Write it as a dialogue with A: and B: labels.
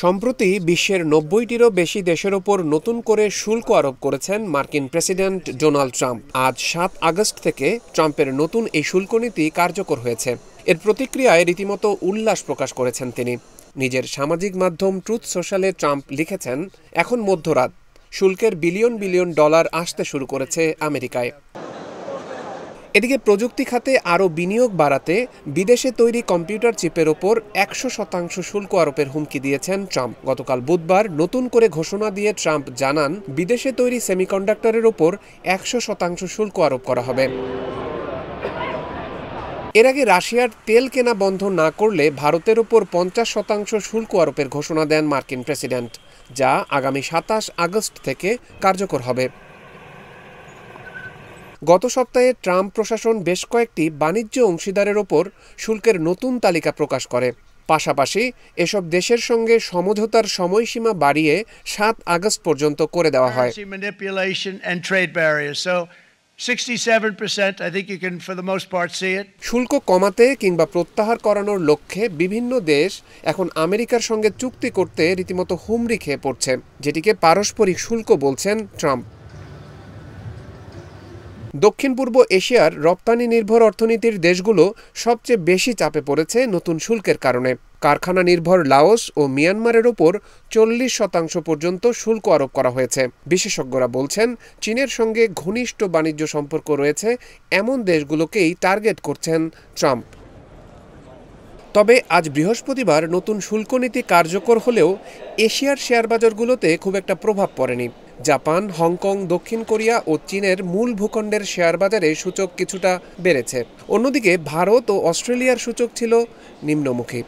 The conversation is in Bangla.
A: সম্প্রতি বিশ্বের ৯০টিরও বেশি দেশের ওপর নতুন করে শুল্ক আরোপ করেছেন মার্কিন প্রেসিডেন্ট ডোনাল্ড ট্রাম্প। আজ ৭ আগস্ট থেকে ট্রাম্পের নতুন এই শুল্ক নীতি কার্যকর হয়েছে। এর প্রতিক্রিয়ায় রীতিমতো উল্লাস প্রকাশ করেছেন তিনি। নিজের সামাজিক মাধ্যম ট্রুথ সোশ্যালে ট্রাম্প লিখেছেন, এখন মধ্যরাত, শুল্কের বিলিয়ন বিলিয়ন ডলার আসতে শুরু করেছে আমেরিকায়। এদিকে প্রযুক্তি খাতে আরও বিনিয়োগ বাড়াতে বিদেশে তৈরি কম্পিউটার চিপের ওপর ১০০% শুল্ক আরোপের হুমকি দিয়েছেন ট্রাম্প। গতকাল বুধবার নতুন করে ঘোষণা দিয়ে ট্রাম্প জানান, বিদেশে তৈরি সেমিকন্ডাক্টরের ওপর ১০০% শুল্ক আরোপ করা হবে। এর আগে রাশিয়ার তেল কেনা বন্ধ না করলে ভারতের ওপর ৫০% শুল্ক আরোপের ঘোষণা দেন মার্কিন প্রেসিডেন্ট, যা আগামী ২৭ আগস্ট থেকে কার্যকর হবে। গত সপ্তাহে ট্রাম্প প্রশাসন বেশ কয়েকটি বাণিজ্য অংশীদারের ওপর শুল্কের নতুন তালিকা প্রকাশ করে। পাশাপাশি এসব দেশের সঙ্গে সমঝোতার সময়সীমা বাড়িয়ে ৭ আগস্ট পর্যন্ত করে দেওয়া হয়। শুল্ক কমাতে কিংবা প্রত্যাহার করানোর লক্ষ্যে বিভিন্ন দেশ এখন আমেরিকার সঙ্গে চুক্তি করতে রীতিমতো হুমড়ি খেয়ে পড়ছে, যেটিকে পারস্পরিক শুল্ক বলছেন ট্রাম্প। দক্ষিণ পূর্ব এশিয়ার রপ্তানি নির্ভর অর্থনীতির দেশগুলো সবচেয়ে বেশি চাপে পড়েছে নতুন শুল্কের কারণে। কারখানা নির্ভর লাওস ও মিয়ানমারের ওপর ৪০% পর্যন্ত শুল্ক আরোপ করা হয়েছে। বিশেষজ্ঞরা বলছেন, চীনের সঙ্গে ঘনিষ্ঠ বাণিজ্য সম্পর্ক রয়েছে এমন দেশগুলোকেই টার্গেট করছেন ট্রাম্প। তবে আজ বৃহস্পতিবার নতুন শুল্ক নীতি কার্যকর হলেও এশিয়ার শেয়ার বাজারগুলোতে খুব একটা প্রভাব পড়েনি। জাপান, হংকং, দক্ষিণ কোরিয়া ও চীনের মূল ভূখণ্ডের শেয়ার বাজারে সূচক কিছুটা বেড়েছে। অন্যদিকে ভারত ও অস্ট্রেলিয়ার সূচক ছিল নিম্নমুখী।